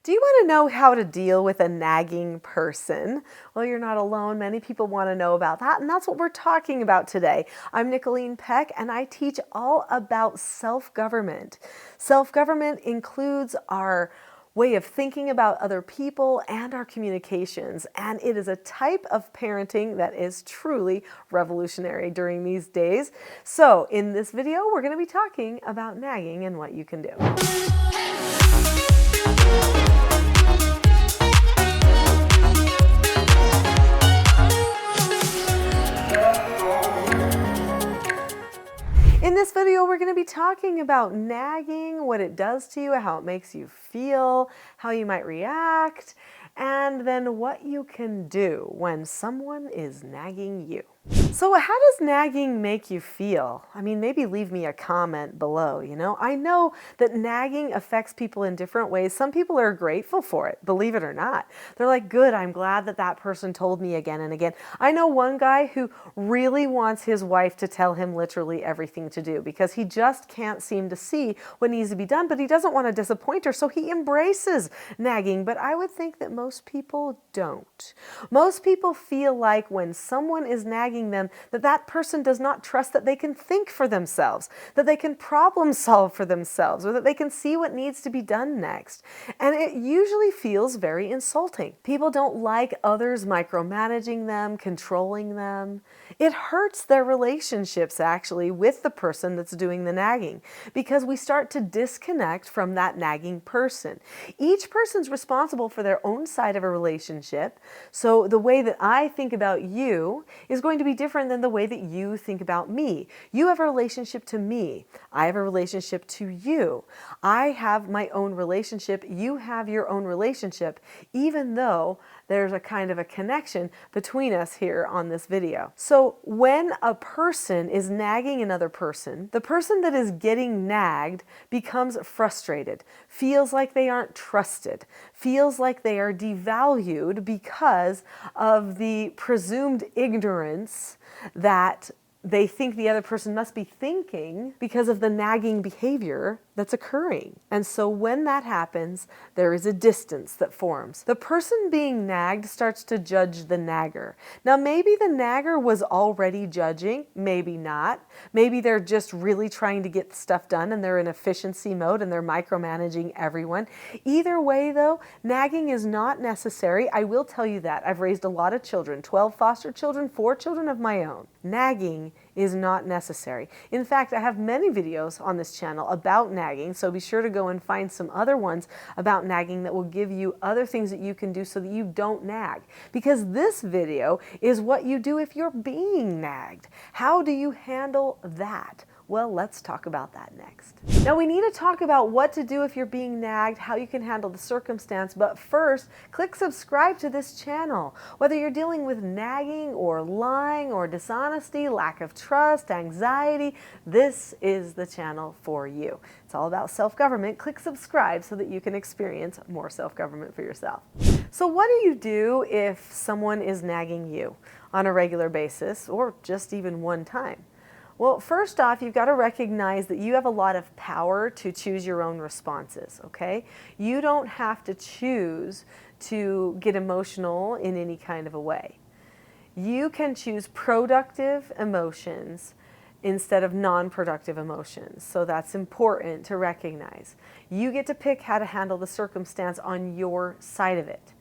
Do you want to know how to deal with a nagging person? Well, you're not alone. Many people want to know about that, and that's what we're talking about today. I'm Nicholeen Peck, and I teach all about self-government. Self-government includes our way of thinking about other people and our communications, and it is a type of parenting that is truly revolutionary during these days. So in this video, we're going to be talking about nagging and what you can do. In this video, we're going to be talking about nagging, what it does to you, how it makes you feel, how you might react, and then what you can do when someone is nagging you. So how does nagging make you feel? I mean, maybe leave me a comment below, I know that nagging affects people in different ways. Some people are grateful for it, believe it or not. They're like, good, I'm glad that that person told me again and again. I know one guy who really wants his wife to tell him literally everything to do because he just can't seem to see what needs to be done, but he doesn't want to disappoint her, so he embraces nagging. But I would think that most people don't. Most people feel like when someone is nagging them, that person does not trust that they can think for themselves, that they can problem solve for themselves, or that they can see what needs to be done next. And it usually feels very insulting. People don't like others micromanaging them, controlling them. It hurts their relationships actually with the person that's doing the nagging because we start to disconnect from that nagging person. Each person's responsible for their own side of a relationship. So the way that I think about you is going to be different than the way that you think about me. You have a relationship to me. I have a relationship to you. I have my own relationship. You have your own relationship, even though there's a kind of a connection between us here on this video. So when a person is nagging another person, the person that is getting nagged becomes frustrated, feels like they aren't trusted, feels like they are devalued because of the presumed ignorance that they think the other person must be thinking because of the nagging behavior that's occurring. And so when that happens, there is a distance that forms. The person being nagged starts to judge the nagger. Now, maybe the nagger was already judging, maybe not. Maybe they're just really trying to get stuff done and they're in efficiency mode and they're micromanaging everyone. Either way, though, nagging is not necessary. I will tell you that. I've raised a lot of children, 12 foster children, 4 children of my own. Nagging is not necessary. In fact, I have many videos on this channel about nagging, so be sure to go and find some other ones about nagging that will give you other things that you can do so that you don't nag. Because this video is what you do if you're being nagged. How do you handle that? Well, let's talk about that next. Now, we need to talk about what to do if you're being nagged, how you can handle the circumstance, but first, click subscribe to this channel. Whether you're dealing with nagging or lying or dishonesty, lack of trust, anxiety, this is the channel for you. It's all about self-government. Click subscribe so that you can experience more self-government for yourself. So what do you do if someone is nagging you on a regular basis or just even one time? Well, first off, you've got to recognize that you have a lot of power to choose your own responses, okay? You don't have to choose to get emotional in any kind of a way. You can choose productive emotions instead of non-productive emotions. So that's important to recognize. You get to pick how to handle the circumstance on your side of it.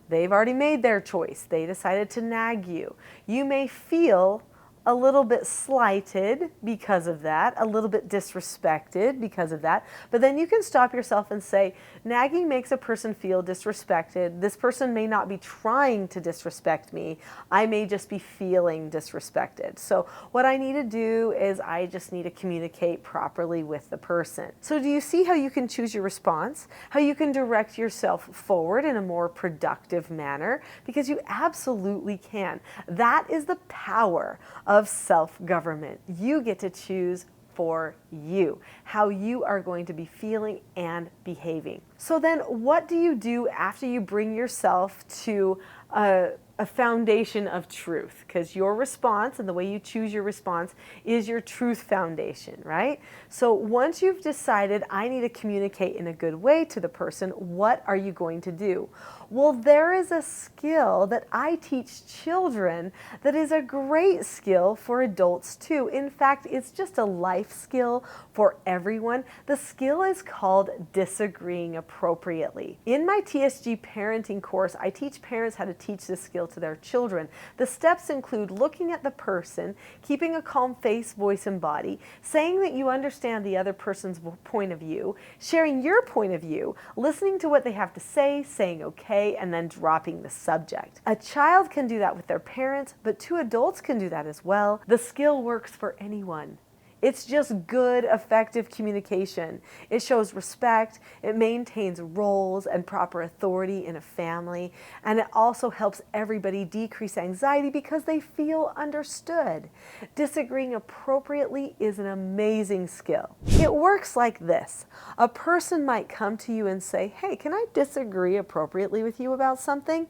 They've already made their choice. They decided to nag you. You may feel a little bit slighted because of that, a little bit disrespected because of that, but then you can stop yourself and say, nagging makes a person feel disrespected. This person may not be trying to disrespect me. I may just be feeling disrespected. So what I need to do is I just need to communicate properly with the person. So do you see how you can choose your response? How you can direct yourself forward in a more productive manner? Because you absolutely can. That is the power of self-government. You get to choose for you, how you are going to be feeling and behaving. So then what do you do after you bring yourself to a a foundation of truth, because your response and the way you choose your response is your truth foundation, right? So once you've decided I need to communicate in a good way to the person, what are you going to do? Well, there is a skill that I teach children that is a great skill for adults too. In fact, it's just a life skill for everyone. The skill is called disagreeing appropriately. In my TSG parenting course, I teach parents how to teach this skill to their children. The steps include looking at the person, keeping a calm face, voice, and body, saying that you understand the other person's point of view, sharing your point of view, listening to what they have to say, saying okay, and then dropping the subject. A child can do that with their parents, but two adults can do that as well. The skill works for anyone. It's just good, effective communication. It shows respect, it maintains roles and proper authority in a family, and it also helps everybody decrease anxiety because they feel understood. Disagreeing appropriately is an amazing skill. It works like this. A person might come to you and say, "Hey, can I disagree appropriately with you about something?"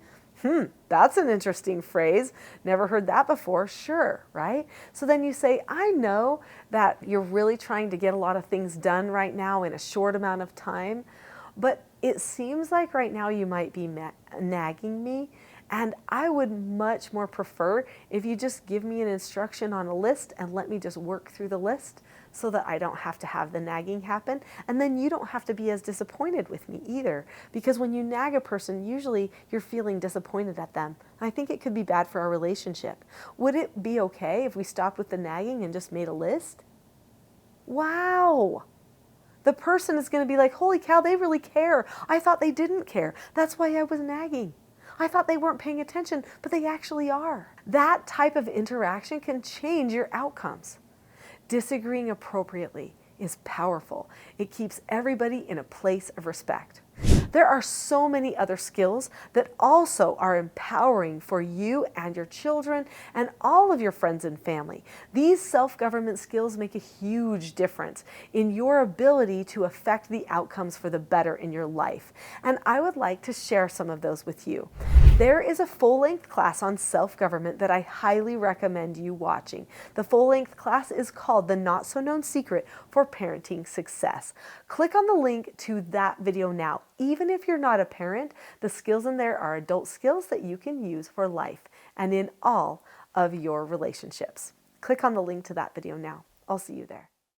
That's an interesting phrase. Never heard that before. Sure, right? So then you say, "I know that you're really trying to get a lot of things done right now in a short amount of time, but it seems like right now you might be nagging me, and I would much more prefer if you just give me an instruction on a list and let me just work through the list so that I don't have to have the nagging happen. And then you don't have to be as disappointed with me either. Because when you nag a person, usually you're feeling disappointed at them. I think it could be bad for our relationship. Would it be okay if we stopped with the nagging and just made a list?" Wow. The person is going to be like, "Holy cow, they really care. I thought they didn't care. That's why I was nagging. I thought they weren't paying attention, but they actually are." That type of interaction can change your outcomes. Disagreeing appropriately is powerful. It keeps everybody in a place of respect. There are so many other skills that also are empowering for you and your children and all of your friends and family. These self-government skills make a huge difference in your ability to affect the outcomes for the better in your life. And I would like to share some of those with you. There is a full-length class on self-government that I highly recommend you watching. The full-length class is called The Not So Known Secret for Parenting Success. Click on the link to that video now. Even if you're not a parent, the skills in there are adult skills that you can use for life and in all of your relationships. Click on the link to that video now. I'll see you there.